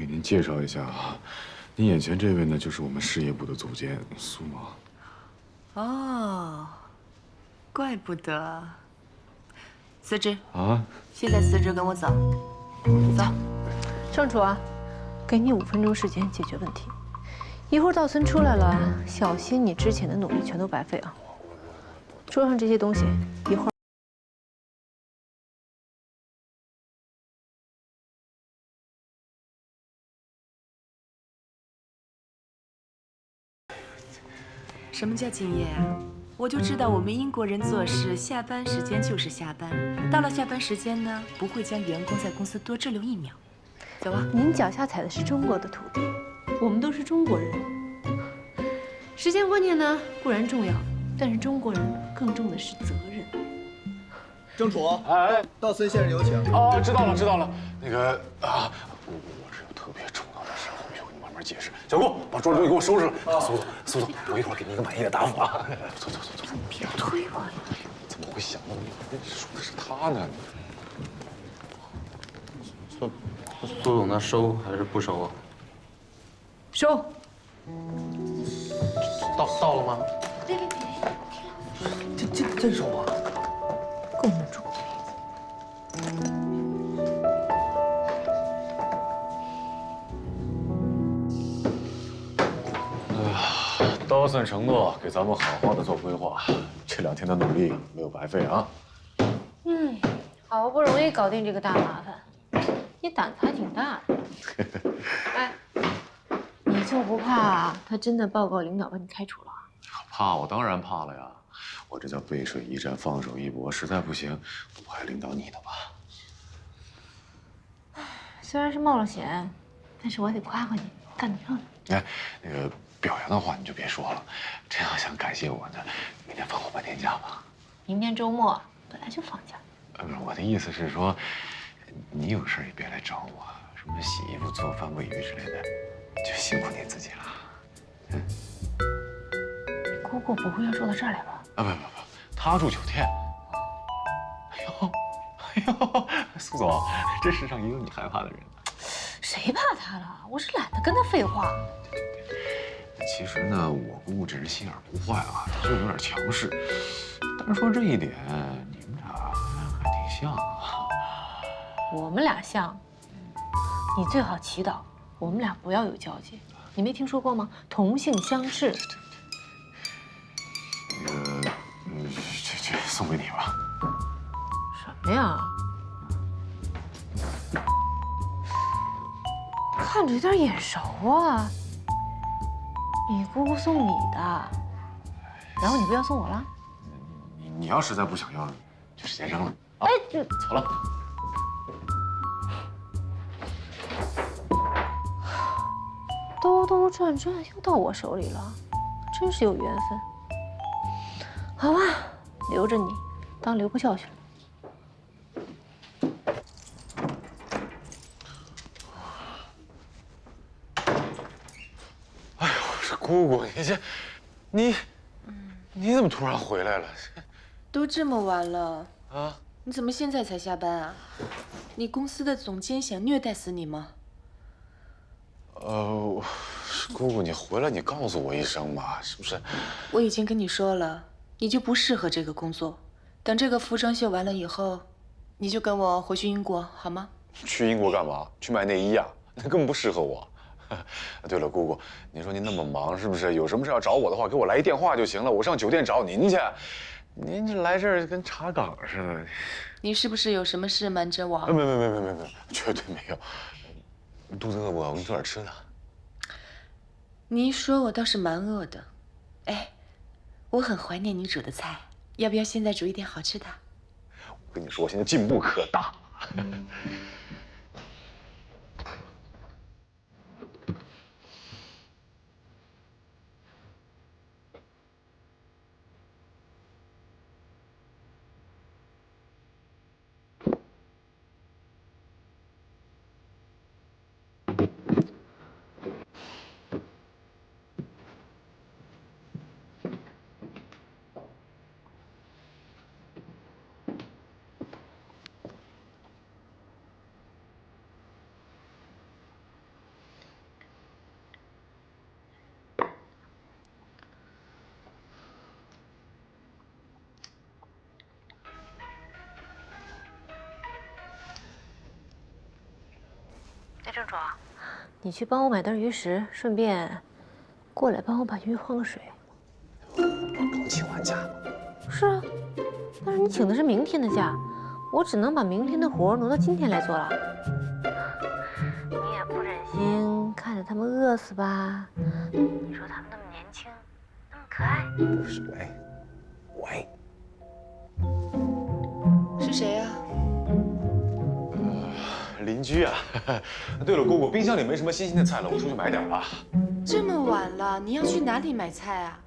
您介绍一下啊，您眼前这位呢，就是我们事业部的总监苏毛。哦，怪不得。辞职啊！现在辞职，跟我走。走。盛楚啊，给你5分钟时间解决问题。一会儿道森出来了，小心你之前的努力全都白费啊！桌上这些东西，一会儿。 什么叫敬业啊？我就知道我们英国人做事，下班时间就是下班，到了下班时间呢，不会将员工在公司多滞留1秒。走吧。您脚下踩的是中国的土地，我们都是中国人。时间观念呢固然重要，但是中国人更重的是责任。正楚，哎，道森先生有请。哦，知道了，知道了。那个啊，我是有特别重要的事，回去我给你慢慢解释。小顾，把桌子东西给我收拾了。苏总，我一会儿给你一个满意的答复啊。走，别推我呀！怎么会想到你说的是他呢？苏总，那收还是不收啊？收。到了吗？别！真收啊？公主。道森承诺给咱们好好的做规划，这2天的努力没有白费啊。好不容易搞定这个大麻烦，你胆子还挺大的。哎，你就不怕他真的报告领导把你开除了？怕，我当然怕了呀！我这叫背水一战，放手一搏，实在不行，我还领导你呢吧。虽然是冒了险，但是我得夸夸你，干得漂亮。哎，那个表扬的话你就别说了，真要想感谢我呢，明天放我半天假吧。明天周末本来就放假。不是，我的意思是说，你有事也别来找我，什么洗衣服、做饭、喂鱼之类的，就辛苦你自己了。姑姑不会要住到这儿来吧？啊，不，他住酒店。哎呦，苏总，这世上也有你害怕的人。谁怕他了？我是懒得跟他废话。其实呢，我姑姑这人心眼不坏啊，就有点强势。但是说这一点，你们俩还挺像啊。我们俩像，你最好祈祷我们俩不要有交集。你没听说过吗？同性相斥。这送给你吧。什么呀？看着有点眼熟啊。你姑姑送你的，然后你不要送我了？你要实在不想要，就直接扔了啊！哎，这走了。兜兜转转又到我手里了，真是有缘分。好吧，留着你，当留个教训。哎呦，这姑姑，你怎么突然回来了？都这么晚了啊？你怎么现在才下班啊？你公司的总监想虐待死你吗？姑姑，你回来你告诉我一声嘛，是不是？我已经跟你说了，你就不适合这个工作。等这个服装秀完了以后，你就跟我回去英国好吗？去英国干嘛？去买内衣啊？那根本不适合我。对了，姑姑，您说您那么忙，是不是？有什么事要找我的话，给我来一电话就行了，我上酒店找您去。您这来这儿跟查岗似的。你是不是有什么事瞒着我？没，绝对没有。肚子饿不饿？我给你做点吃的。你一说，我倒是蛮饿的。哎，我很怀念你煮的菜，要不要现在煮一点好吃的？我跟你说，我现在进步可大。哎，郑主，你去帮我买袋鱼食，顺便过来帮我把鱼换个水。我刚请完假嘛。是啊，但是你请的是明天的假，我只能把明天的活挪到今天来做了。你也不忍心看着他们饿死吧？你说他们那么年轻，那么可爱。不是，喂，是谁呀？邻居啊。对了，姑姑，冰箱里没什么新鲜的菜了，我出去买点啊。这么晚了，你要去哪里买菜啊？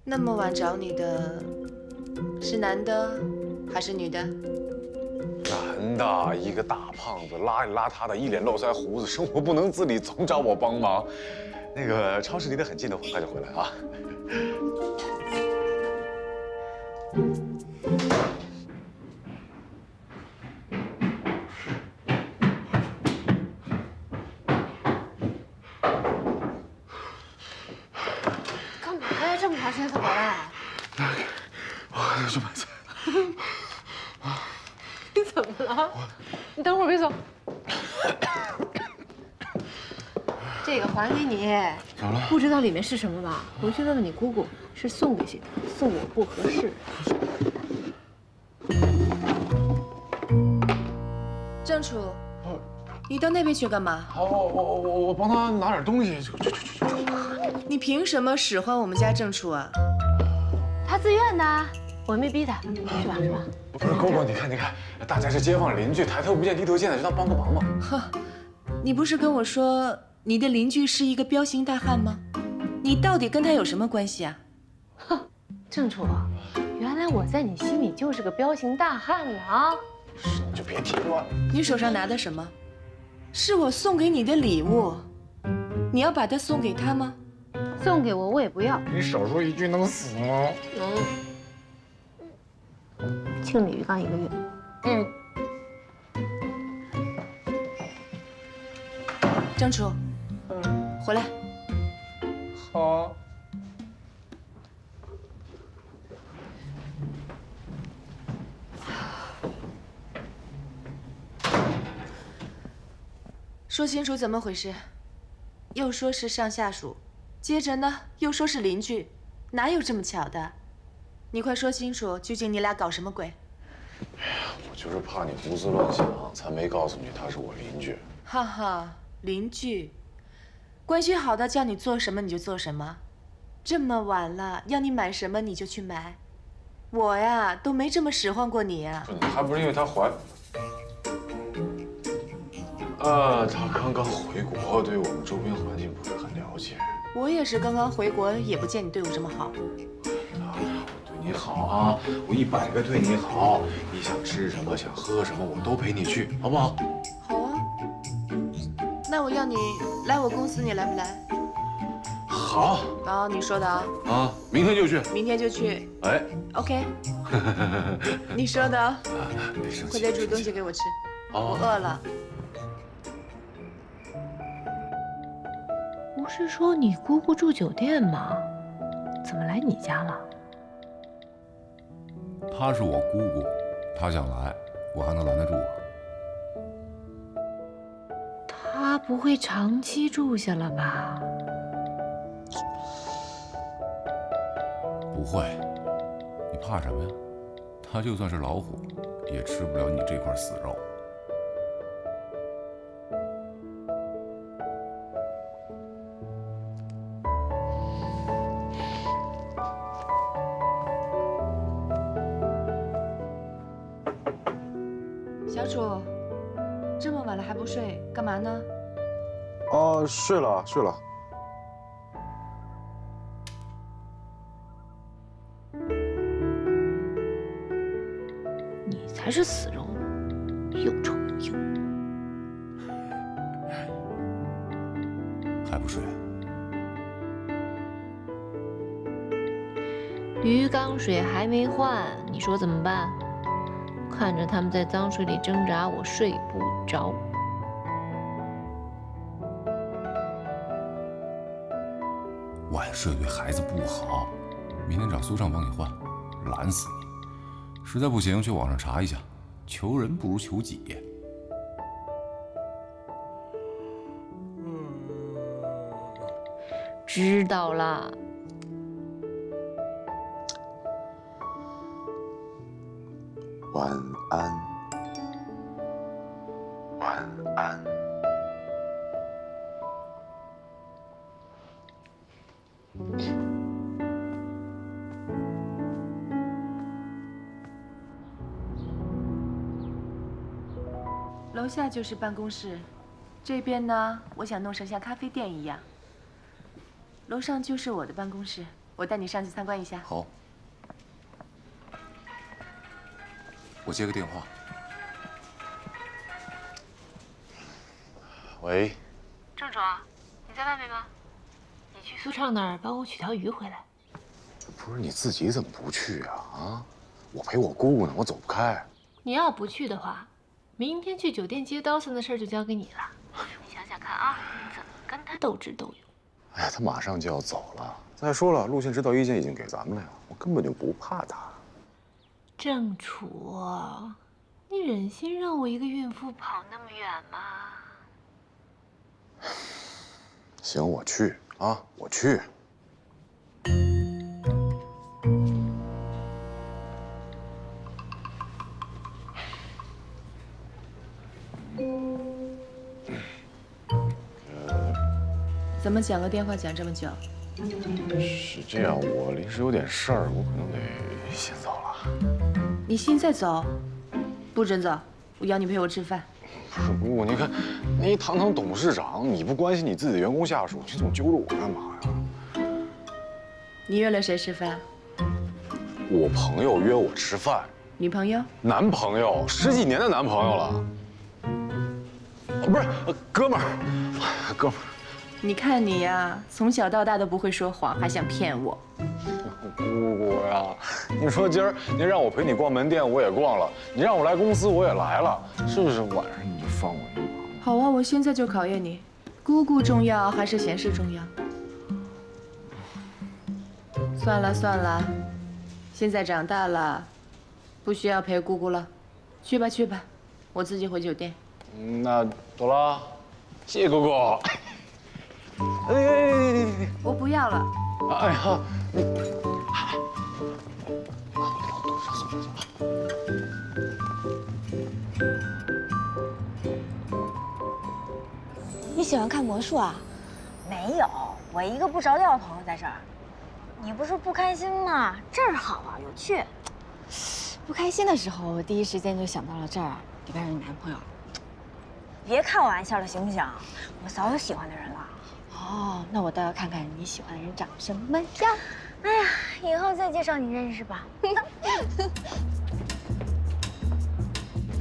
那么晚找你的，是男的还是女的？男的，一个大胖子，邋里邋遢的，一脸络腮胡子，生活不能自理，总找我帮忙。那个超市离得很近的，很快就回来啊。干嘛呀？这么长时间才回来？我要去买菜。你怎么了？你等会儿别走。这个还给你。怎么了？不知道里面是什么吧？回去问问你姑姑，是送给谁的？送我不合适。郑楚，你到那边去干嘛？好，我帮他拿点东西。去。你凭什么使唤我们家郑楚啊？他自愿的，我没逼他，是吧？不是姑姑，你看，大家是街坊邻居，抬头不见低头见的，就当帮个忙嘛。哼，你不是跟我说你的邻居是一个彪形大汉吗？你到底跟他有什么关系啊？哼，郑楚，原来我在你心里就是个彪形大汉呢啊！你就别添乱了。你手上拿的什么？是我送给你的礼物，你要把它送给他吗？送给我也不要。你少说一句能死吗？清理鱼缸1个月。郑楚，回来。好。说清楚怎么回事？又说是上下属，接着呢又说是邻居，哪有这么巧的？你快说清楚，究竟你俩搞什么鬼？我就是怕你胡思乱想，才没告诉你他是我邻居。哈哈，邻居，关系好的叫你做什么你就做什么，这么晚了要你买什么你就去买，我呀都没这么使唤过你呀。还不是因为他怀。他刚刚回国，对我们周边环境不是很了解。我也是刚刚回国，也不见你对我这么好。我对你好啊，我100个对你好。你想吃什么，想喝什么，我都陪你去，好不好？好啊。那我要你来我公司，你来不来？好。好，你说的啊。啊，明天就去。明天就去。哎。OK。你说的啊。别生气。回来煮东西给我吃。我饿了。不是说你姑姑住酒店吗？怎么来你家了？她是我姑姑，她想来，我还能拦得住啊？她不会长期住下了吧？不会，你怕什么呀？她就算是老虎，也吃不了你这块死肉。小楚，这么晚了还不睡，干嘛呢？睡了。你才是死肉，又臭又硬。还不睡？鱼缸水还没换，你说怎么办？看着他们在脏水里挣扎，我睡不着。晚睡对孩子不好，明天找苏畅帮你换，懒死你！实在不行，去网上查一下，求人不如求己。知道了。晚安，晚安。楼下就是办公室，这边呢，我想弄成像咖啡店一样。楼上就是我的办公室，我带你上去参观一下。好。我接个电话。喂。郑主，你在外面吗？你去苏畅那儿帮我取条鱼回来。不是你自己怎么不去啊？啊，我陪我姑姑呢，我走不开。你要不去的话，明天去酒店接刀森的事儿就交给你了。你想想看啊，怎么跟他斗智斗勇？哎呀，他马上就要走了。再说了，路线指导意见已经给咱们了呀，我根本就不怕他。郑楚，你忍心让我一个孕妇跑那么远吗？行，我去啊，我去。怎么讲个电话讲这么久？是这样，我临时有点事儿，我可能得先走了。你现在走？不准走！我要你陪我吃饭。不是姑姑，你看，你一堂堂董事长，你不关心你自己的员工下属，你总揪着我干嘛呀？你约了谁吃饭？我朋友约我吃饭。女朋友？男朋友，10几年的男朋友了。不是，哥们儿，哥们儿。你看你呀，从小到大都不会说谎，还想骗我。姑姑呀，你说今儿你让我陪你逛门店，我也逛了；你让我来公司，我也来了，是不是？晚上你就放我一马？好啊，我现在就考验你，姑姑重要还是闲事重要？算了算了，现在长大了，不需要陪姑姑了，去吧去吧，我自己回酒店。那走了，谢谢姑姑。我不要了。哎呀，你喜欢看魔术啊？没有，我一个不着调的朋友在这儿。你不是不开心吗？这儿好啊，有趣。不开心的时候，我第一时间就想到了这儿，里边有你男朋友。别开我玩笑了，行不行？我早有喜欢的人了。哦，那我倒要看看你喜欢的人长什么样。哎呀，以后再介绍你认识吧。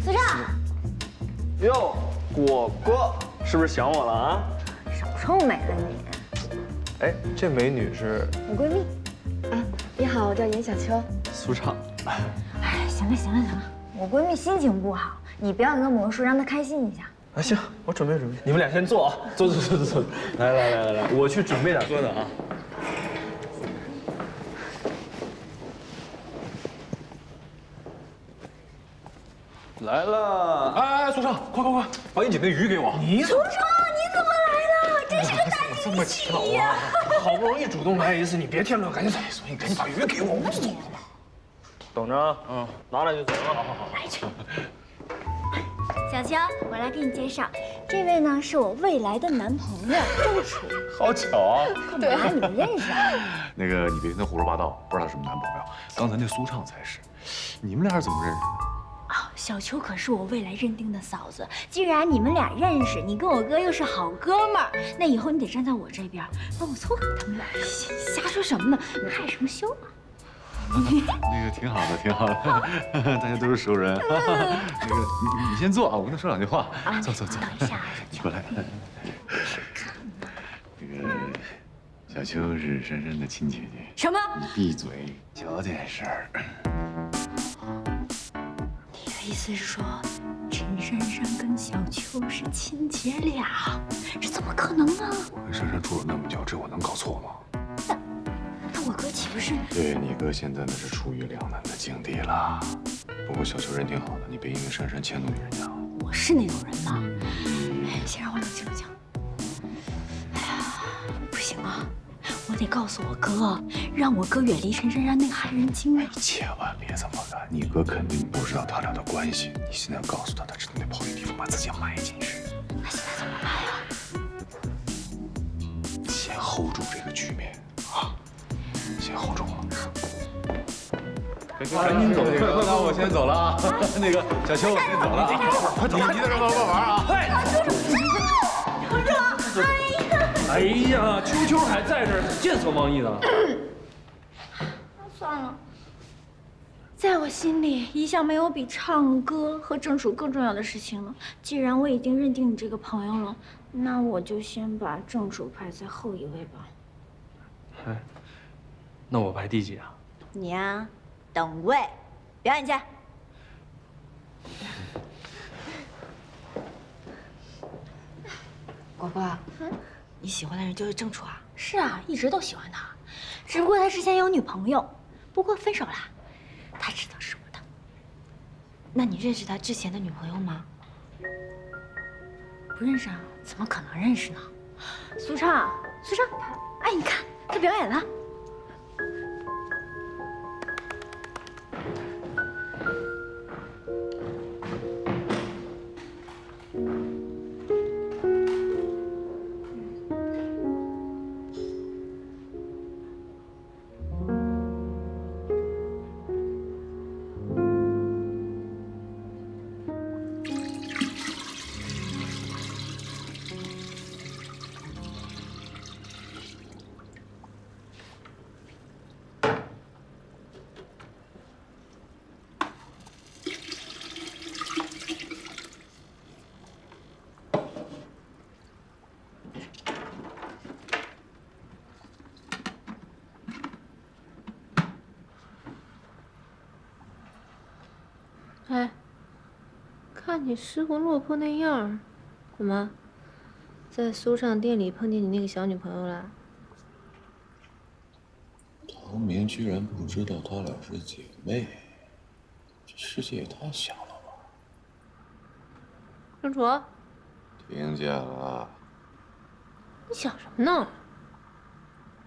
苏畅，哟，果果，是不是想我了啊？少臭美了你！哎，这美女是我闺蜜。啊，你好，我叫严小秋。苏畅。哎，行了行了行了，我闺蜜心情不好，你表演个魔术让她开心一下。啊，行，我准备。你们俩先坐啊，坐。来，我去准备点喝的啊。来了，哎，苏畅，快，把你捡的鱼给我。苏畅，你怎么来了？真是个大这么巧啊！好不容易主动来一次，你别添乱，赶紧走。所以你赶紧把鱼给我，我就走了吧。等着，拿来就走了。好。来去。小秋，我来给你介绍，这位呢是我未来的男朋友郑楚。好巧啊！干嘛？你们认识啊？那个，你别跟他胡说八道，不知道他什么男朋友。刚才那苏畅才是。你们俩是怎么认识的？哦，小秋可是我未来认定的嫂子。既然你们俩认识，你跟我哥又是好哥们儿，那以后你得站在我这边，帮我撮合他们俩。瞎说什么呢？害什么羞啊？那个挺好的，大家都是熟人。那个，你先坐啊，我跟他说两句话。坐。等一下，你过来。那个，小秋是珊珊的亲姐姐。什么？你闭嘴，瞧点事儿。你的意思是说，陈珊珊跟小秋是亲姐俩？这怎么可能呢？我跟珊珊处了那么久，这我能搞错吗？那我哥岂不是？对你哥现在那是处于两难的境地了。不过小秋人挺好的，你别因为珊珊迁怒于人家。我是那种人吗？先让我冷静冷静。哎呀，不行啊！我得告诉我哥，让我哥远离陈珊珊那个害人精啊！你千万别这么干，你哥肯定不知道他俩的关系。你现在告诉他，他指定得跑一地方把自己埋进去。那现在怎么办呀？先 hold 住这个局面啊！先 hold 住了。赶紧走，那我先走了啊。那个小秋，我先走了啊。快走，你在这帮我玩啊！快！哎呀，秋秋还在这儿，见色忘义的。算了，在我心里一向没有比唱歌和正处更重要的事情了。既然我已经认定你这个朋友了，那我就先把正处排在后一位吧。哎，那我排第几啊？你呀，等位，表演去。果果，你喜欢的人就是郑楚啊？是啊，一直都喜欢他，只不过他之前有女朋友，不过分手了，他知道是我的。那你认识他之前的女朋友吗？不认识啊？怎么可能认识呢？苏畅，哎，你看他表演了。哎，看你失魂落魄那样儿，怎么在苏畅店里碰见你那个小女朋友了？唐明居然不知道她俩是姐妹，这世界也太小了吧！郑楚，听见了。你想什么呢？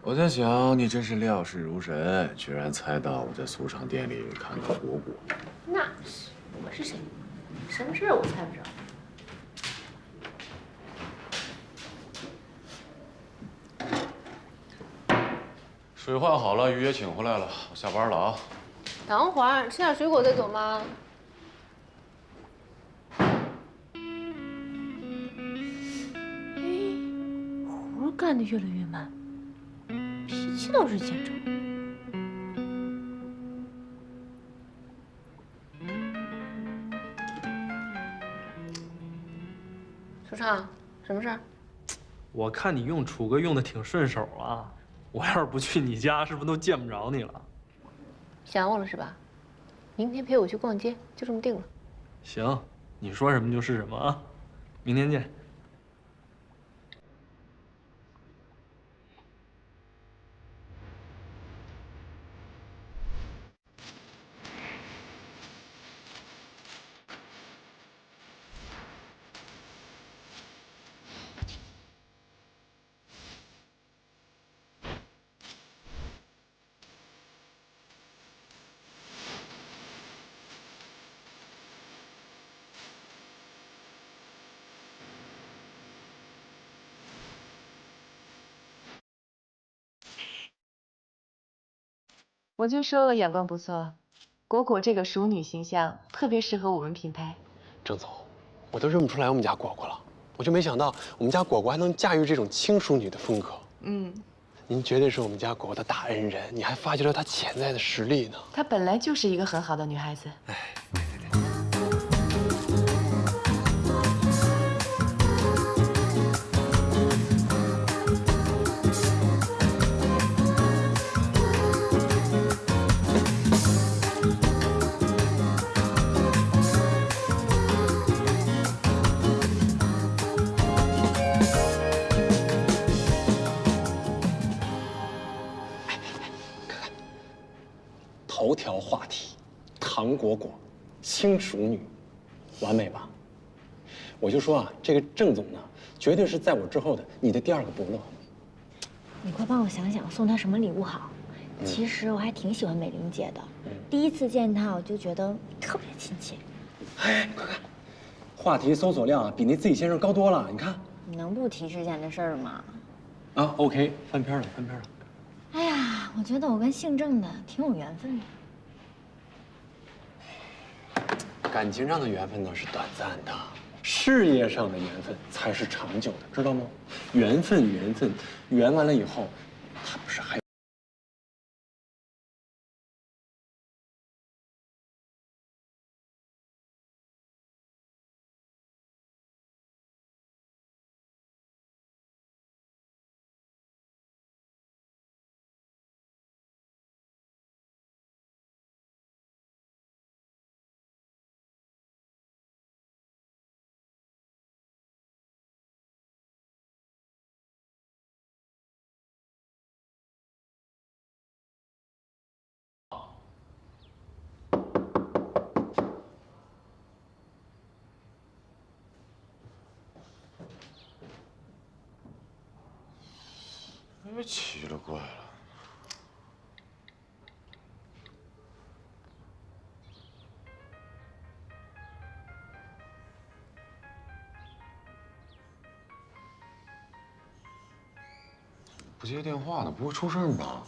我在想，你真是料事如神，居然猜到我在苏畅店里看到果果。那是，我是谁？什么事儿我猜不着。水换好了，鱼也请回来了，我下班了啊。等会儿吃点水果再走吗？哎，活干得越来越慢，脾气倒是见长。舒畅，什么事儿？我看你用楚哥用的挺顺手啊，我要是不去你家，是不是都见不着你了？想我了是吧？明天陪我去逛街，就这么定了。行，你说什么就是什么啊，明天见。我就说了，眼光不错，果果这个熟女形象特别适合我们品牌。郑总，我都认不出来我们家果果了，我就没想到我们家果果还能驾驭这种轻熟女的风格。您绝对是我们家果果的大恩人，你还发掘了她潜在的实力呢。她本来就是一个很好的女孩子。头条话题，唐果果，轻熟女，完美吧？我就说啊，这个郑总呢，绝对是在我之后的你的第二个伯乐。你快帮我想想送她什么礼物好。其实我还挺喜欢美玲姐的，第一次见她我就觉得特别亲切。哎，快看，话题搜索量比那自己先生高多了，你看。你能不提之前的事儿吗？啊 ，OK， 翻篇了，翻篇了。哎呀，我觉得我跟姓郑的挺有缘分的。感情上的缘分呢是短暂的，事业上的缘分才是长久的，知道吗？缘分，缘完了以后，它不是还。别奇了怪了。不接电话呢，不会出事吧？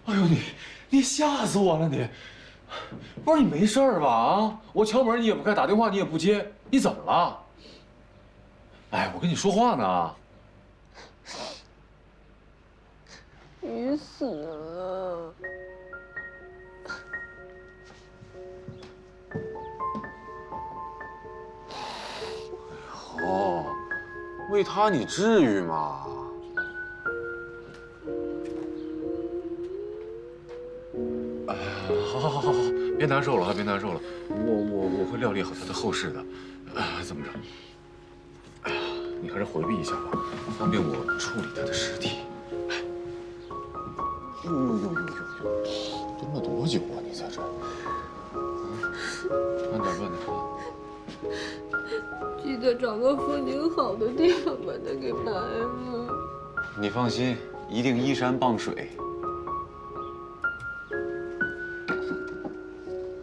哎呦你吓死我了你！不是你没事儿吧？啊，我敲门你也不开，打电话你也不接，你怎么了？哎，我跟你说话呢。鱼死了。哦，为他你至于吗？好，别难受了，别难受了，我会料理好他的后事的。这么着，哎呀，你还是回避一下吧，方便我处理他的尸体。呦，蹲了多久啊？你在这儿？慢点。记得找个风景好的地方把它给埋了。你放心，一定依山傍水。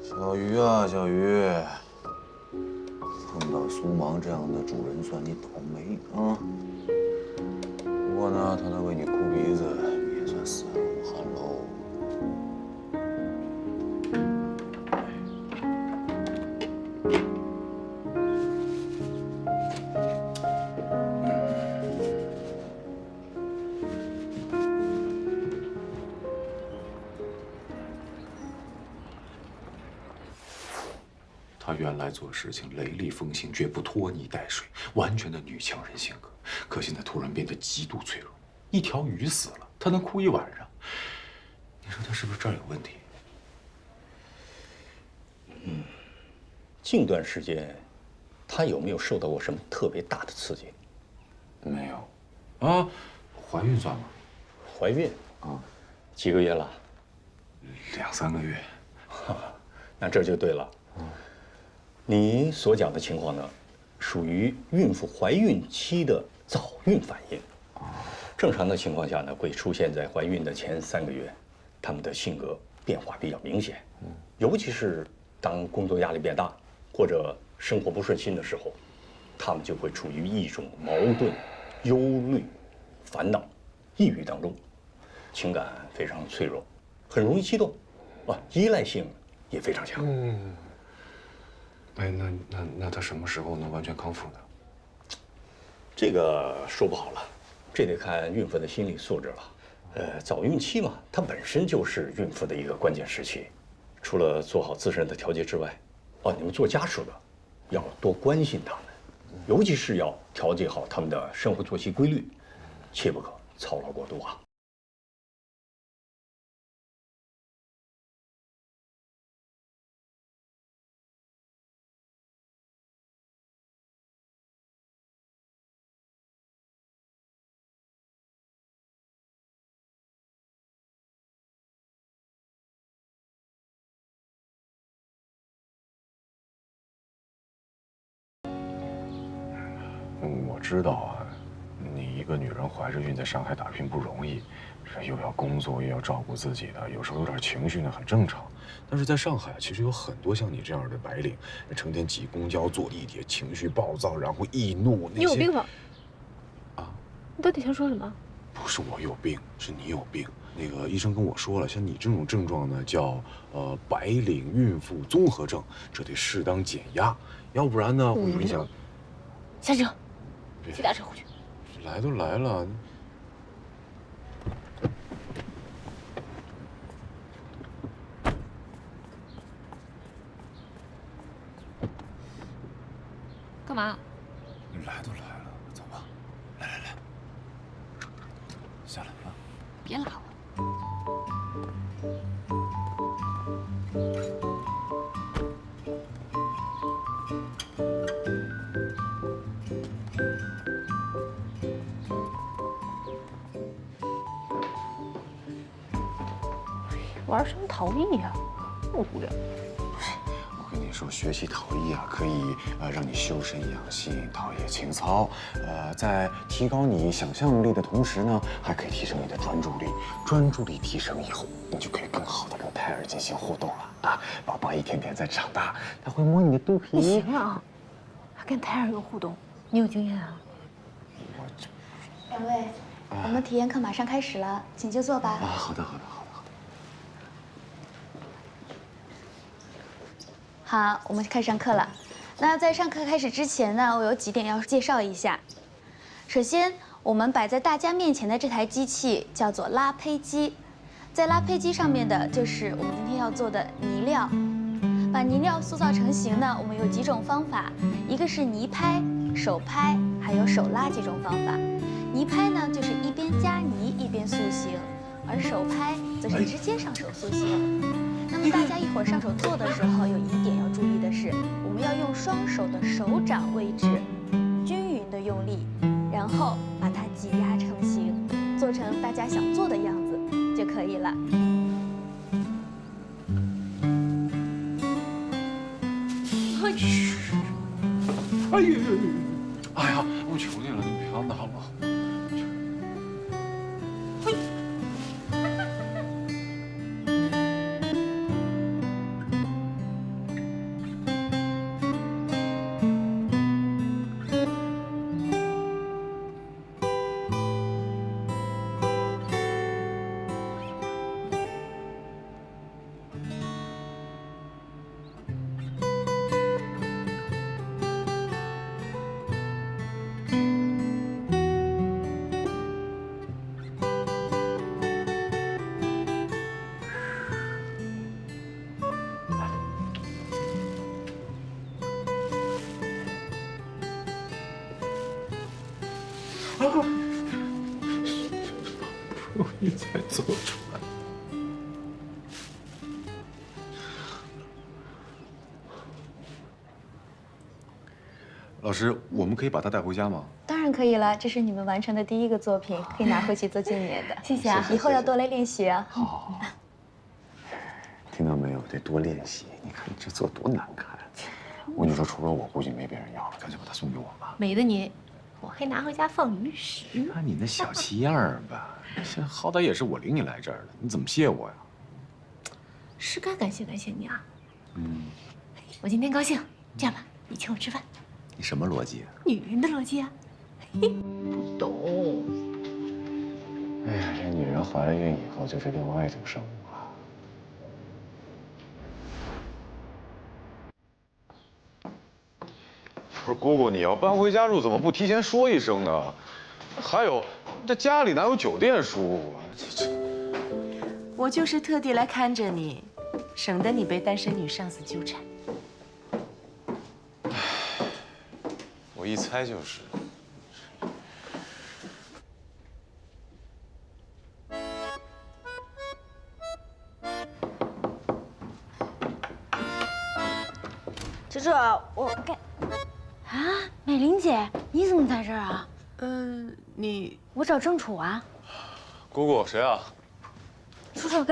小鱼啊，小鱼，碰到苏芒这样的主人，算你倒霉啊！不过呢，他能为你哭鼻子，也算死而无憾喽。她原来做事情雷厉风行，绝不拖泥带水，完全的女强人性格。可现在突然变得极度脆弱，一条鱼死了，她能哭一晚上。你说她是不是这儿有问题？近段时间，她有没有受到过什么特别大的刺激？没有。啊，怀孕算吗？怀孕啊，几个月了？2、3个月。那这就对了。你所讲的情况呢，属于孕妇怀孕期的早孕反应。正常的情况下呢，会出现在怀孕的前3个月，她们的性格变化比较明显。尤其是当工作压力变大或者生活不顺心的时候，她们就会处于一种矛盾、忧虑、烦恼、抑郁当中，情感非常脆弱，很容易激动，依赖性也非常强。哎，那她什么时候能完全康复呢？这个说不好了，这得看孕妇的心理素质了。早孕期嘛，它本身就是孕妇的一个关键时期，除了做好自身的调节之外，你们做家属的要多关心他们，尤其是要调节好他们的生活作息规律，切不可操劳过度啊。我知道啊，你一个女人怀着孕在上海打拼不容易，这又要工作又要照顾自己的，有时候有点情绪呢很正常。但是在上海，其实有很多像你这样的白领，成天挤公交、坐地铁，情绪暴躁，然后易怒那些。你有病吧？啊？你到底想说什么？不是我有病，是你有病。那个医生跟我说了，像你这种症状呢，叫白领孕妇综合症，这得适当减压，要不然呢会影响。下车，骑大车回去。来都来了。干嘛？来都来了，走吧。来，下来啊！别拉我。玩什么陶艺呀？那么无聊。我跟你说，学习陶艺啊，可以让你修身养性、陶冶情操，在提高你想象力的同时呢，还可以提升你的专注力。专注力提升以后，你就可以更好的跟胎儿进行互动了啊！宝宝一天天在长大，他会摸你的肚皮。你行了啊，还跟胎儿有互动，你有经验啊？两位，我们体验课马上开始了，请就坐吧。啊，好的。好，我们开始上课了。那在上课开始之前呢，我有几点要介绍一下。首先，我们摆在大家面前的这台机器叫做拉胚机，在拉胚机上面的就是我们今天要做的泥料。把泥料塑造成型呢，我们有几种方法，一个是泥拍、手拍，还有手拉几种方法。泥拍呢，就是一边加泥一边塑形，而手拍则是直接上手塑形。那么大家一会儿上手做的时候，有一点要注意的是，我们要用双手的手掌位置均匀的用力，然后把它挤压成型，做成大家想做的样子就可以了。哎呀，我求你了，你别打了。不容易才做出来。老师，我们可以把它带回家吗？当然可以了，这是你们完成的第一个作品，可以拿回去做纪念的。谢谢啊，以后要多来练习啊。好，听到没有？得多练习。你看你这做多难看。我跟你说，除了我，估计没别人要了，干脆把它送给我吧。美的你，我还拿回家放鱼食。看你那小气样儿吧，这好歹也是我领你来这儿的，你怎么谢我呀？是该感谢你啊。嗯，我今天高兴，这样吧，你请我吃饭。你什么逻辑啊？女人的逻辑啊。不懂。哎呀，这女人怀了孕以后就是另外一种生物了。不是姑姑，你要搬回家住，怎么不提前说一声呢？还有，这家里哪有酒店住啊？我就是特地来看着你，省得你被单身女上司纠缠。我一猜就是。这我该啊，美玲姐，你怎么在这儿啊？我找郑楚啊。姑姑，谁啊？出手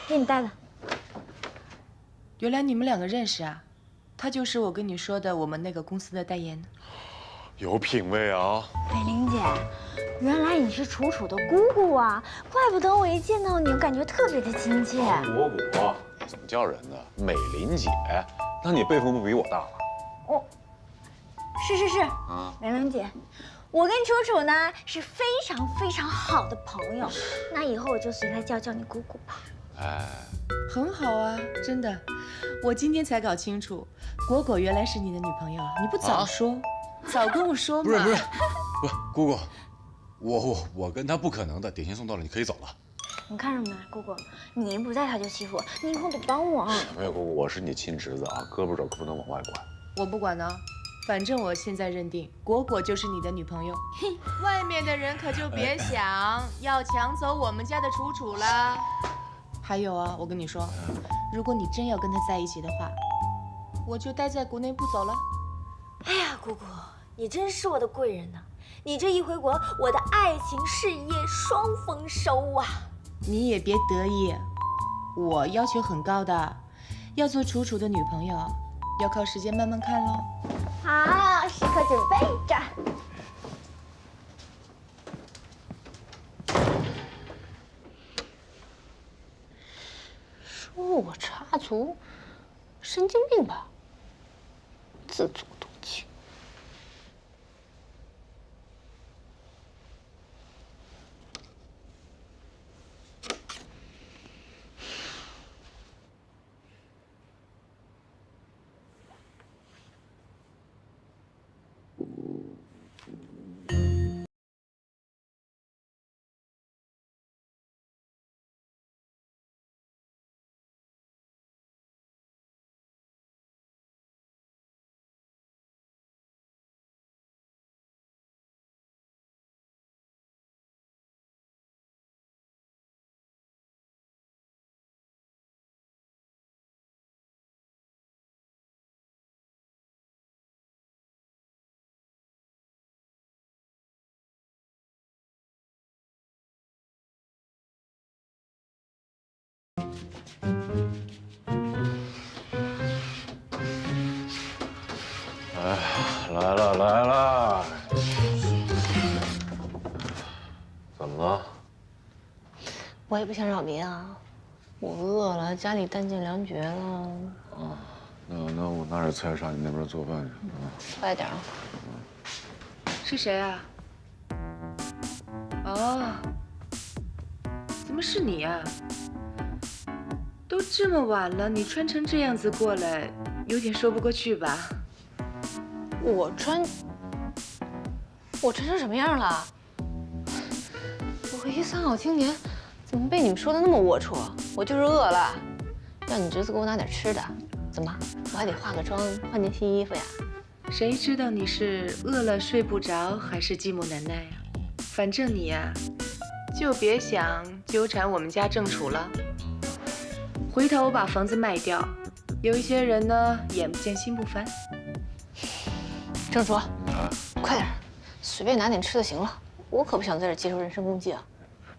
给你带的。原来你们两个认识啊？他就是我跟你说的我们那个公司的代言。有品位啊！美玲姐，原来你是楚楚的姑姑啊，怪不得我一见到你，我感觉特别的亲切。果果，怎么叫人呢？美玲姐，那你辈分不比我大吗？哦，是啊，美玲姐，我跟楚楚呢是非常非常好的朋友，那以后我就随她叫你姑姑吧。哎，很好啊，真的。我今天才搞清楚，果果原来是你的女朋友，你不早说，早跟我说嘛。不是，姑姑，我跟她不可能的。点心送到了，你可以走了。你看什么呢，姑姑？你一不在他就欺负我，你以后得帮我啊。没有姑姑，我是你亲侄子啊，胳膊肘可不能往外拐。我不管呢，反正我现在认定果果就是你的女朋友。外面的人可就别想要抢走我们家的楚楚了。还有啊，我跟你说，如果你真要跟他在一起的话，我就待在国内不走了。哎呀，姑姑，你真是我的贵人呐！你这一回国，我的爱情事业双丰收啊！你也别得意，我要求很高的，要做楚楚的女朋友，要靠时间慢慢看喽。好，时刻准备着。说我插足，神经病吧？自作多情。来了，怎么了？我也不想扰民啊，我饿了，家里弹尽粮绝了。啊，那我拿点菜上你那边做饭去啊。快点啊！是谁啊？哦，怎么是你呀？都这么晚了，你穿成这样子过来，有点说不过去吧？我穿成什么样了？我一三好青年，怎么被你们说的那么龌龊？我就是饿了，让你侄子给我拿点吃的。怎么，我还得化个妆，换件新衣服呀？谁知道你是饿了睡不着，还是寂寞难耐呀？反正你呀，就别想纠缠我们家正楚了。回头我把房子卖掉，有一些人呢，眼不见心不烦。正楚，快点，随便拿点吃的行了，我可不想在这接受人身攻击啊！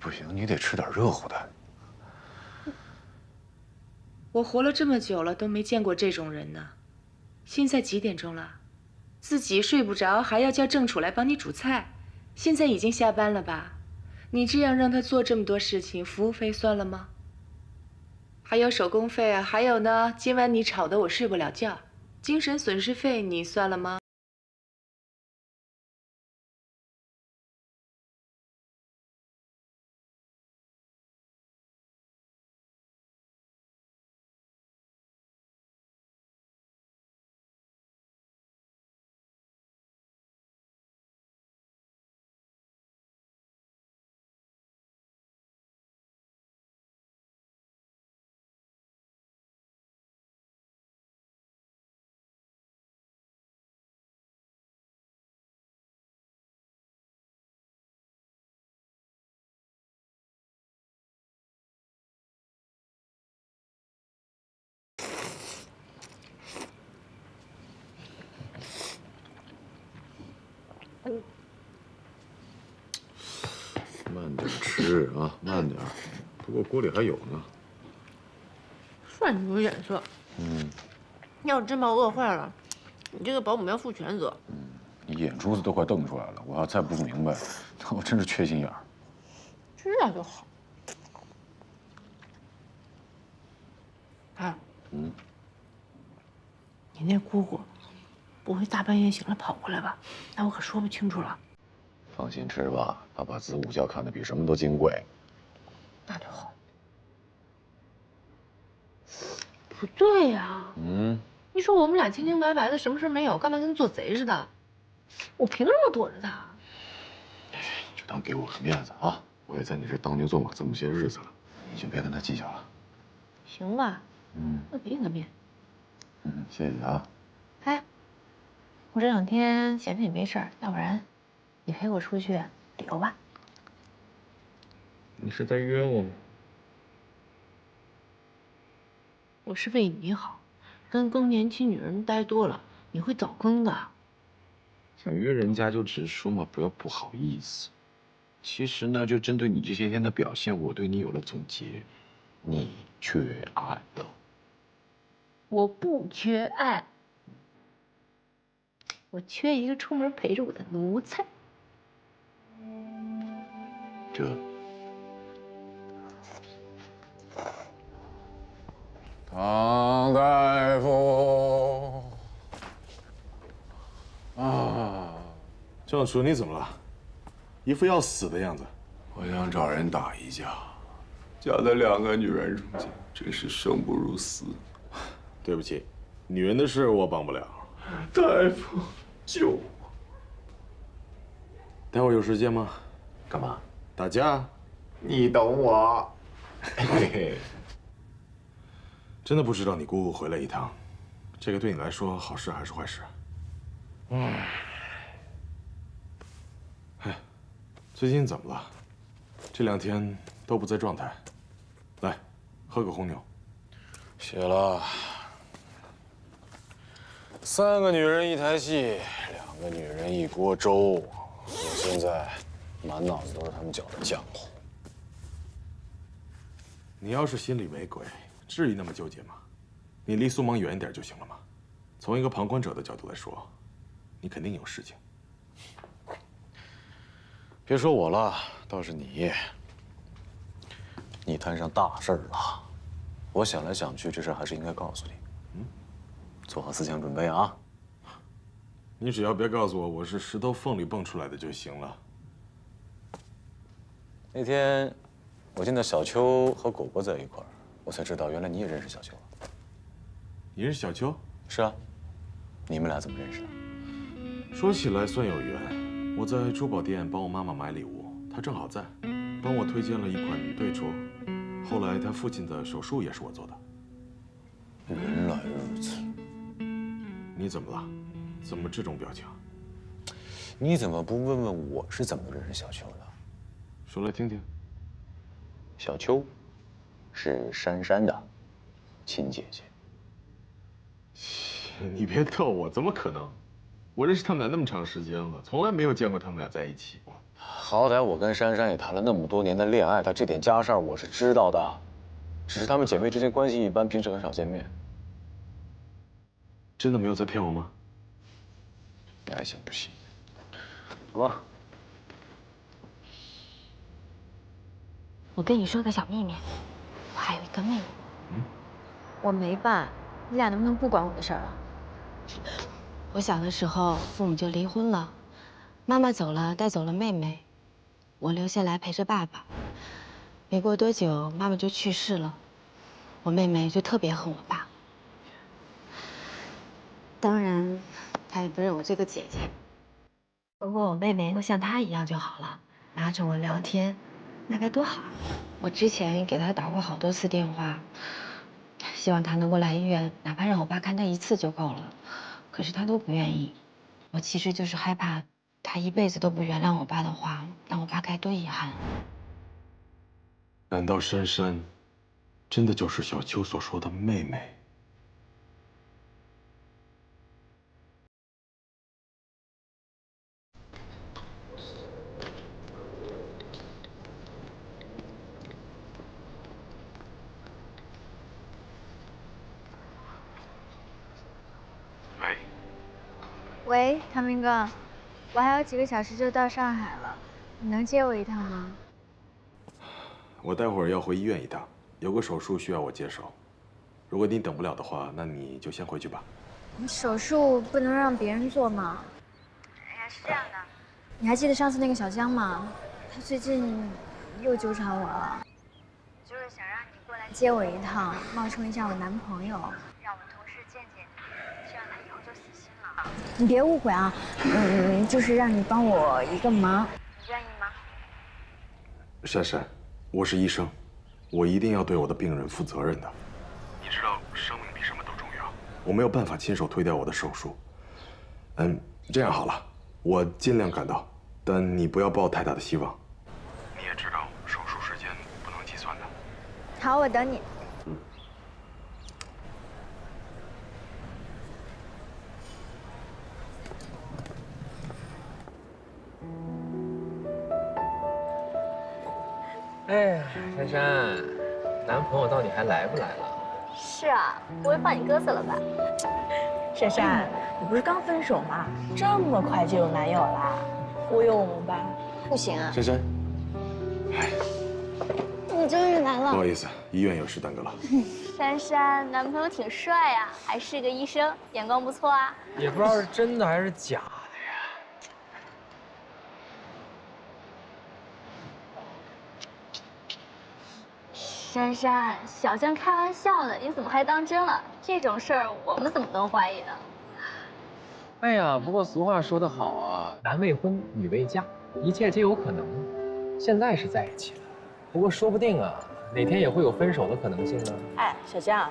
不行，你得吃点热乎的。我活了这么久了，都没见过这种人呢。现在几点钟了？自己睡不着，还要叫正楚来帮你煮菜。现在已经下班了吧？你这样让他做这么多事情，服务费算了吗？还有手工费啊，还有呢，今晚你吵得我睡不了觉，精神损失费你算了吗？慢点吃啊，慢点。不过锅里还有呢。算你有眼色。要是真把我饿坏了，你这个保姆要负全责。你眼珠子都快瞪出来了。我要再不明白，那我真是缺心眼儿。知道就好。啊，你那姑姑不会大半夜醒来跑过来吧？那我可说不清楚了。放心吃吧，他把子午觉看得比什么都金贵。那就好。不对呀，你说我们俩清清白白的，什么事没有，干嘛跟做贼似的？我凭什么躲着他？就当给我个面子啊！我也在你这当牛做马这么些日子了，你就别跟他计较了。行吧，那给你个面。谢谢你啊。哎，我这两天闲着也没事儿，要不然你陪我出去旅游吧？你是在约我吗？我是为你好，跟更年期女人待多了，你会早更的。想约人家就直说嘛，不要不好意思。其实呢，就针对你这些天的表现，我对你有了总结，你缺爱了。我不缺爱，我缺一个出门陪着我的奴才。唐大夫教主，你怎么了？一副要死的样子。我想找人打一架，夹在两个女人中间，真是生不如死。对不起，女人的事我帮不了。大夫，救我！待会儿有时间吗？干嘛？打架？你懂我。嘿嘿。真的不知道你姑姑回来一趟，这个对你来说好事还是坏事？哎，最近怎么了？这两天都不在状态。来，喝个红牛。谢了。3个女人一台戏，2个女人一锅粥。我现在满脑子都是他们搅的浆糊。你要是心里没鬼，至于那么纠结吗？你离苏芒远一点就行了嘛。从一个旁观者的角度来说，你肯定有事情。别说我了，倒是你，你摊上大事儿了。我想来想去，这事还是应该告诉你。做好思想准备啊！你只要别告诉我我是石头缝里蹦出来的就行了。那天我见到小秋和果果在一块儿，我才知道原来你也认识小秋。你认识小秋？是啊，你们俩怎么认识的？说起来算有缘，我在珠宝店帮我妈妈买礼物，她正好在，帮我推荐了一款对镯。后来她父亲的手术也是我做的。原来如此。你怎么了？怎么这种表情？你怎么不问问我是怎么认识小秋的？说来听听。小秋是珊珊的亲姐姐。你别逗我，怎么可能？我认识他们俩那么长时间了，从来没有见过他们俩在一起。好歹我跟珊珊也谈了那么多年的恋爱，她这点家事儿我是知道的，只是她们姐妹之间关系一般，平时很少见面。真的没有在骗我吗？你爱信不信？好吧。我跟你说个小秘密，我还有一个妹妹。我没办，你俩能不能不管我的事儿啊？我小的时候父母就离婚了，妈妈走了，带走了妹妹，我留下来陪着爸爸。没过多久，妈妈就去世了，我妹妹就特别恨我爸。当然，她也不认我这个姐姐。不过我妹妹都像她一样就好了，拉着我聊天，那该多好。我之前给她打过好多次电话，希望她能够来医院，哪怕让我爸看她一次就够了。可是她都不愿意。我其实就是害怕，她一辈子都不原谅我爸的话，那我爸该多遗憾。难道珊珊真的就是小秋所说的妹妹？喂，唐明哥，我还有几个小时就到上海了，你能接我一趟吗？我待会儿要回医院一趟，有个手术需要我接手。如果你等不了的话，那你就先回去吧。手术不能让别人做吗？哎呀，是这样的，你还记得上次那个小江吗？他最近又纠缠我了，就是想让你过来接我一趟，冒充一下我男朋友，让我同事见见你，这样他以后就死心了。你别误会啊，就是让你帮我一个忙，你愿意吗？珊珊，我是医生，我一定要对我的病人负责任的。你知道，生命比什么都重要。我没有办法亲手推掉我的手术。这样好了，我尽量赶到，但你不要抱太大的希望。你也知道，手术时间不能计算的。好，我等你。哎，珊珊，男朋友到底还来不来了？是啊，不会放你鸽子了吧？珊珊，你不是刚分手吗？这么快就有男友啦？忽悠我们吧？不行啊！珊珊，你终于来了。不好意思，医院有事耽搁了。珊珊，男朋友挺帅呀，还是个医生，眼光不错啊。也不知道是真的还是假的。珊珊，小江开玩笑的，你怎么还当真了？这种事儿我们怎么能怀疑呢？哎呀，不过俗话说得好啊，男未婚，女未嫁，一切皆有可能。现在是在一起了，不过说不定啊，哪天也会有分手的可能性呢。哎，小江，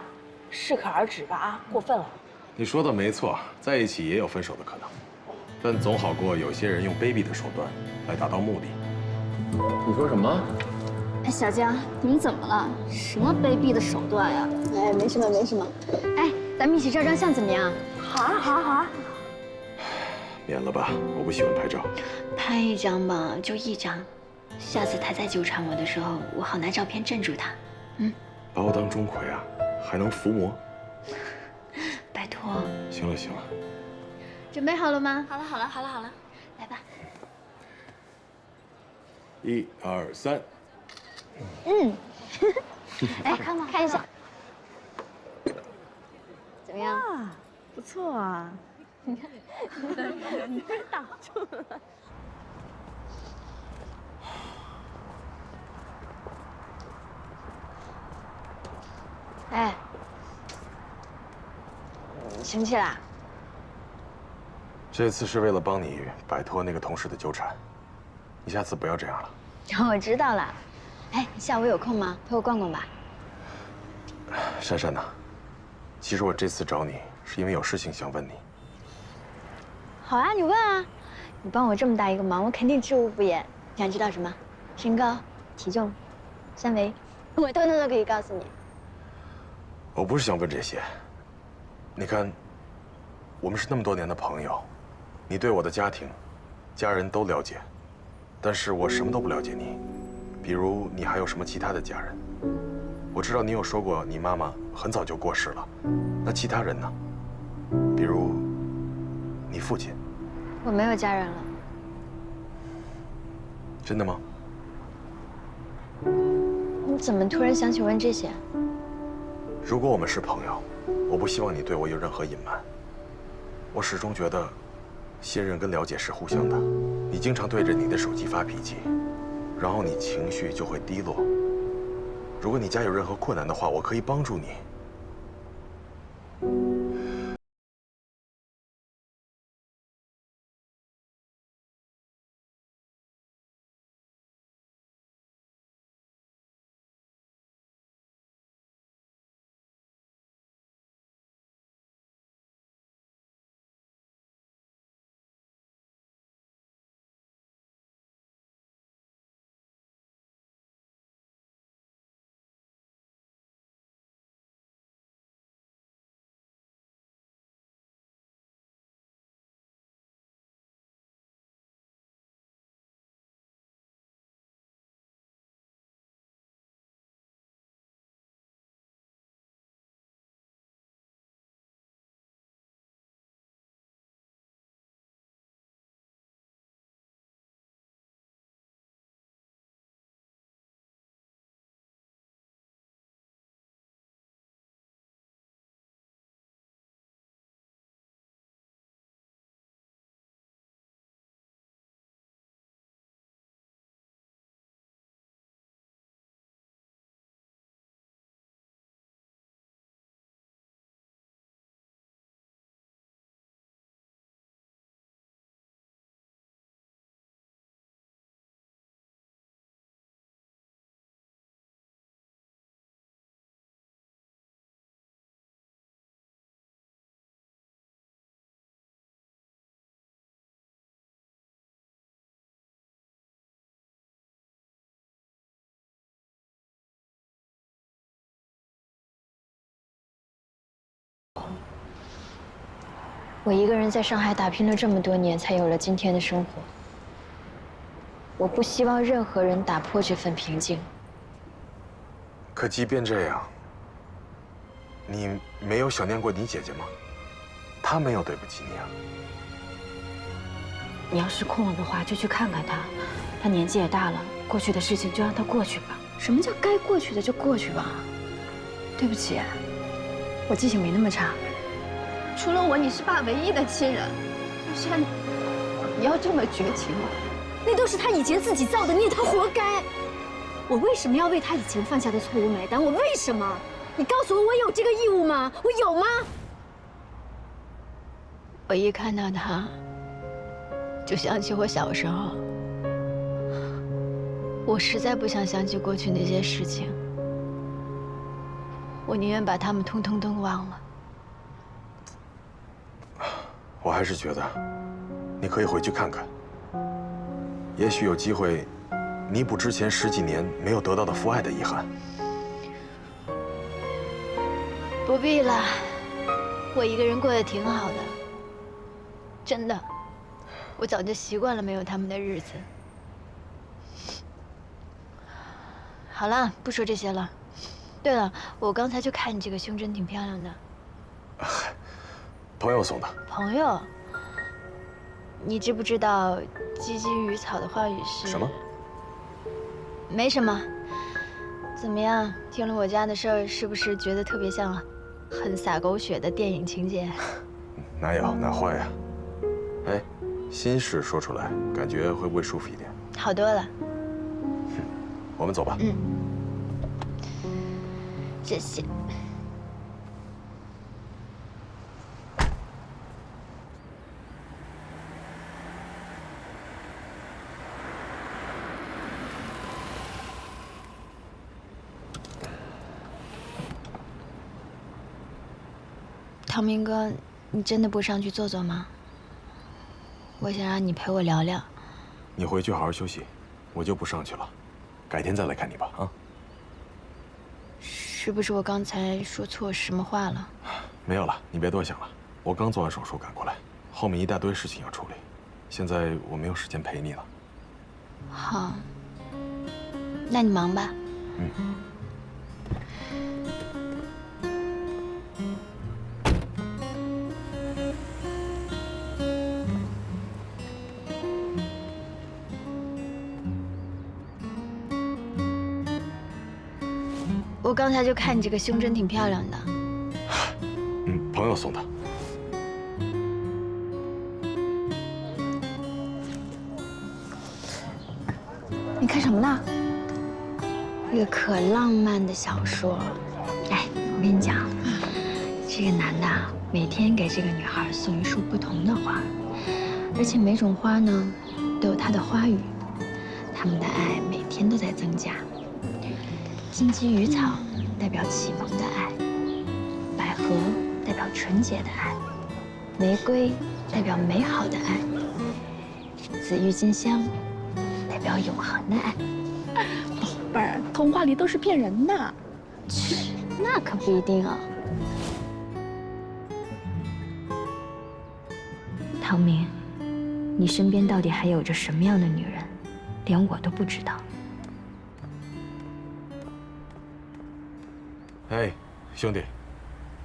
适可而止吧啊，过分了。你说的没错，在一起也有分手的可能，但总好过有些人用卑鄙的手段来达到目的。你说什么？哎，小江，你们怎么了？什么卑鄙的手段呀？哎，没什么，没什么。哎，咱们一起照张相怎么样？好啊，好啊，好啊。免了吧，我不喜欢拍照。拍一张吧，就一张。下次他再纠缠我的时候，我好拿照片镇住他。把我当钟馗啊，还能伏魔？拜托。行了行了，准备好了吗？好了好了好了好了，来吧。1、2、3。哎，看一下，怎么样？哇，不错啊。你看，你被挡住了。哎，你生气啦？这次是为了帮你摆脱那个同事的纠缠，你下次不要这样了。我知道了。哎，你下午有空吗？陪我逛逛吧。珊珊呐，其实我这次找你是因为有事情想问你。好啊，你问啊。你帮我这么大一个忙，我肯定知无不言。你想知道什么？身高、体重、三围，我通通都可以告诉你。我不是想问这些。你看，我们是那么多年的朋友，你对我的家庭、家人都了解，但是我什么都不了解你。比如你还有什么其他的家人？我知道你有说过你妈妈很早就过世了，那其他人呢？比如你父亲。我没有家人了。真的吗？你怎么突然想起问这些？如果我们是朋友，我不希望你对我有任何隐瞒。我始终觉得，信任跟了解是互相的。你经常对着你的手机发脾气，然后你情绪就会低落。如果你家有任何困难的话，我可以帮助你。我一个人在上海打拼了这么多年，才有了今天的生活。我不希望任何人打破这份平静。可即便这样，你没有想念过你姐姐吗？她没有对不起你啊。你要是空了的话，就去看看她。她年纪也大了，过去的事情就让她过去吧。什么叫该过去的就过去吧？对不起，我记性没那么差。除了我，你是爸唯一的亲人。小山，你要这么绝情吗？那都是他以前自己造的孽，他活该。我为什么要为他以前犯下的错误买单？我为什么？你告诉我，我有这个义务吗？我有吗？我一看到他，就想起我小时候。我实在不想想起过去那些事情，我宁愿把他们通通都忘了。我还是觉得，你可以回去看看，也许有机会弥补之前10几年没有得到的父爱的遗憾。不必了，我一个人过得挺好的，真的，我早就习惯了没有他们的日子。好了，不说这些了。对了，我刚才就看你这个胸针挺漂亮的。朋友送的。朋友，你知不知道鸡鸡鱼草的话语是什么？没什么。怎么样？听了我家的事儿，是不是觉得特别像很洒狗血的电影情节？哪有哪会呀？哎，心事说出来，感觉会不会舒服一点？好多了。我们走吧。谢谢。唐明哥，你真的不上去坐坐吗？我想让你陪我聊聊。你回去好好休息，我就不上去了，改天再来看你吧。啊。是不是我刚才说错什么话了？没有了，你别多想了。我刚做完手术赶过来，后面一大堆事情要处理，现在我没有时间陪你了。好，那你忙吧。我刚才就看你这个胸针挺漂亮的。朋友送的。你看什么呢？一个可浪漫的小说。哎，我跟你讲，这个男的每天给这个女孩送一束不同的花，而且每种花呢都有它的花语，他们的爱每天都在增加。金鸡鱼草代表启蒙的爱，百合代表纯洁的爱，玫瑰代表美好的爱，紫郁金香代表永恒的爱。宝贝儿，童话里都是骗人的。切，那可不一定啊。唐明，你身边到底还有着什么样的女人，连我都不知道。哎，兄弟，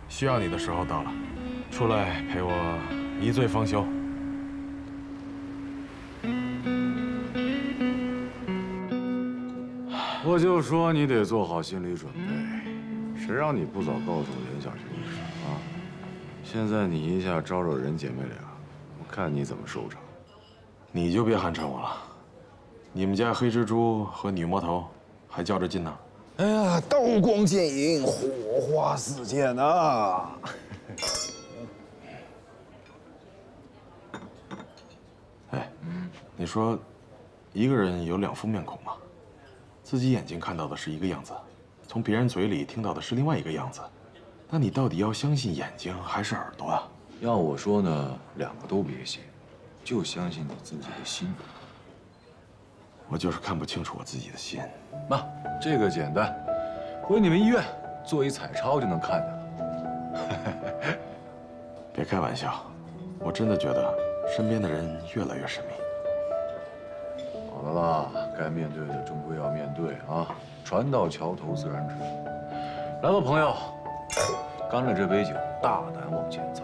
需要你的时候到了，出来陪我一醉方休。我就说你得做好心理准备，谁让你不早告诉我严小军的事啊？现在你一下招惹人姐妹俩，我看你怎么收场。你就别寒碜我了，你们家黑蜘蛛和女魔头还较着劲呢。哎呀，刀光剑影，火花四溅啊！哎，你说，一个人有2副面孔吗？自己眼睛看到的是一个样子，从别人嘴里听到的是另外一个样子。那你到底要相信眼睛还是耳朵啊？要我说呢，2个都别信，就相信你自己的心。我就是看不清楚我自己的心。妈，这个简单，回你们医院做一彩超就能看的。别开玩笑，我真的觉得身边的人越来越神秘。好了啦，该面对的终归要面对啊！船到桥头自然直。来吧，朋友，干了这杯酒，大胆往前走。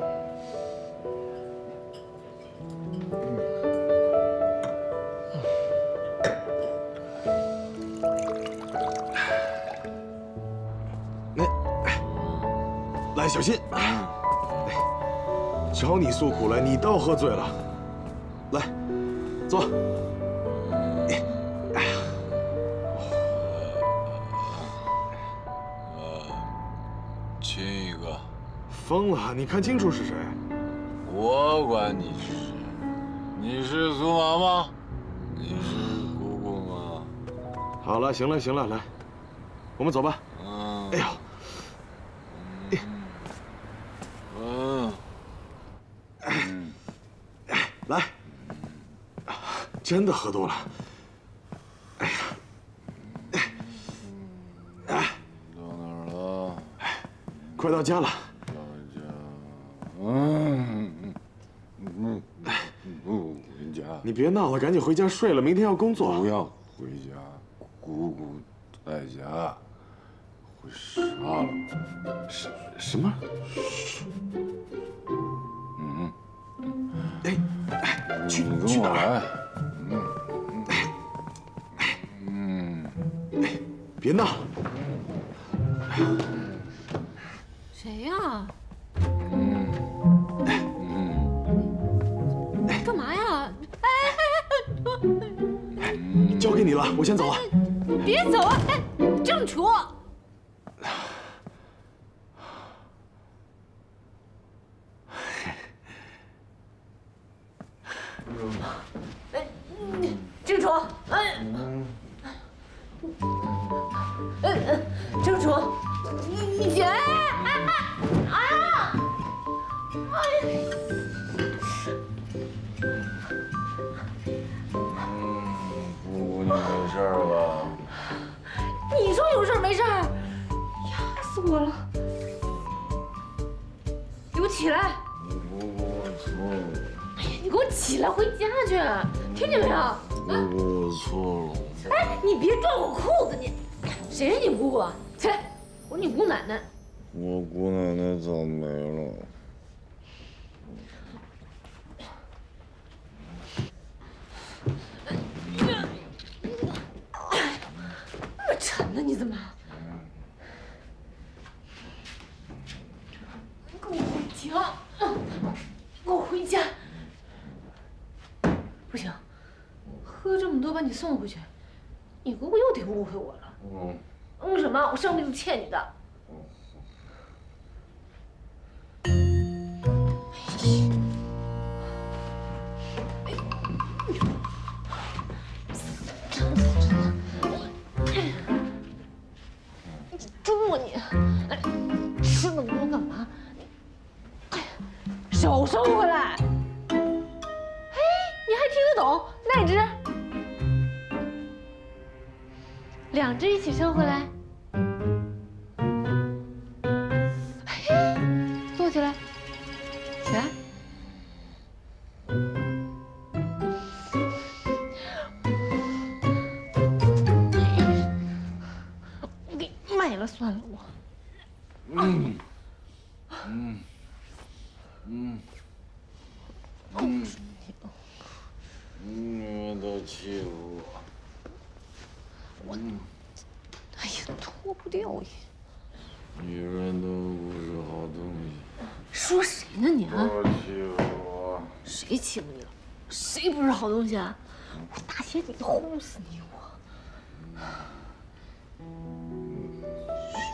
来，小心！找你诉苦来，你倒喝醉了。来，坐。哎呀，亲一个。疯了！你看清楚是谁？我管你是谁？你是苏妈妈？你是姑姑吗？好了，行了，行了，来，我们走吧。哎呦。来，真的喝多了。哎呀，到哪儿了？快到家了。到家。不回家。你别闹了，赶紧回家睡了，明天要工作。不要回家，姑姑在家。会杀了我。什么？你跟我来。别闹。谁呀？干嘛呀？交给你了，我先走了。别走啊！哎，郑楚。郑楚，郑楚，你起来！哎呀！姑姑，你没事吧？你说有事没事？压死我了！给我起来！姑姑，我错了。你给我起来，回家去，听见没有？姑姑，我错了。哎，你别拽我裤子，你谁是你姑姑？起来！我是你姑奶奶。我姑奶奶早没了。那么沉呢？你怎么？给我回家！给我回家！不行，喝这么多把你送回去，你姑姑又得误会我了。什么？我上辈子欠你的。猪啊你！哎，吃那么多干嘛？手收回来！哎，你还听得懂？哪只？两只一起收回来。嘿，坐起来，起来。我给卖了算了，我。你们都欺负我。哎呀，脱不掉也。女人都不是好东西。说谁呢你啊？不欺负我。谁欺负你了？谁不是好东西啊？我大鞋底轰死你我！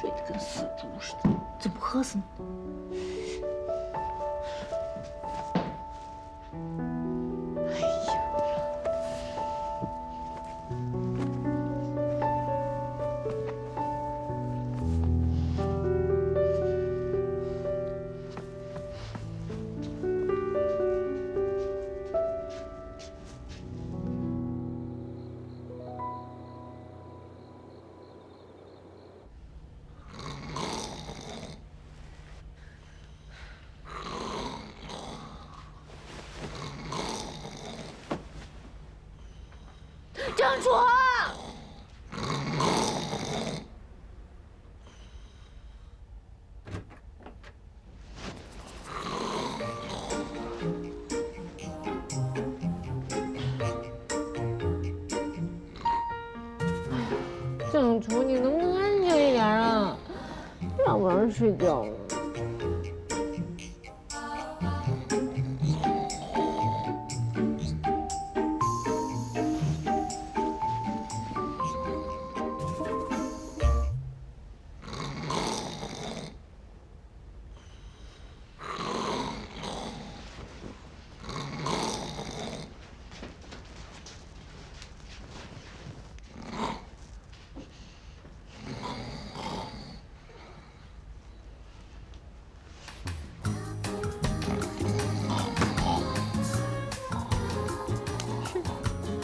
睡得跟死猪似的，怎么不喝死你？哎呀！楚。郑楚，你能不能安静一点啊？让不让人睡觉呢？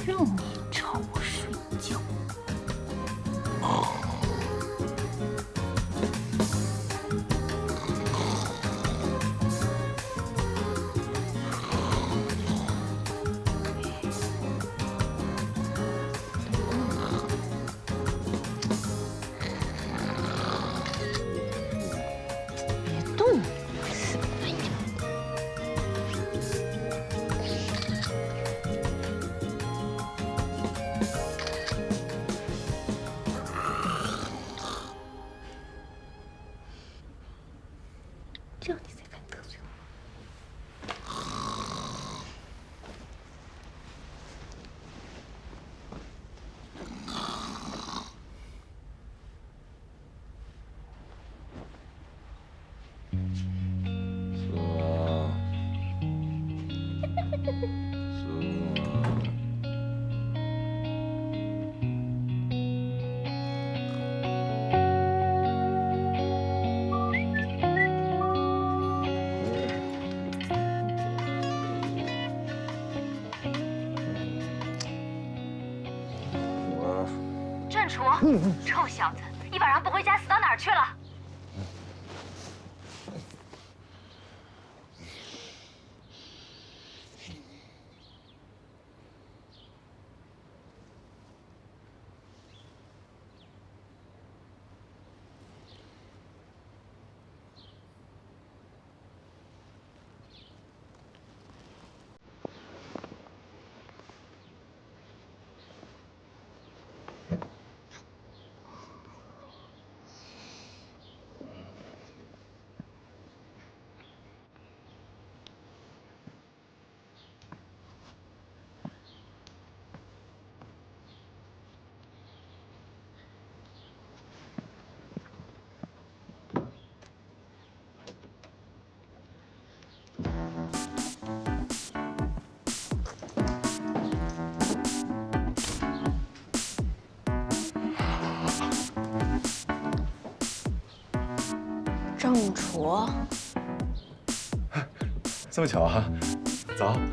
让你吵我睡觉。别动！哎呀！这样你才敢得罪我。郑楚，臭小子，一晚上不回家死到哪儿去了？郑楚，这么巧啊？早。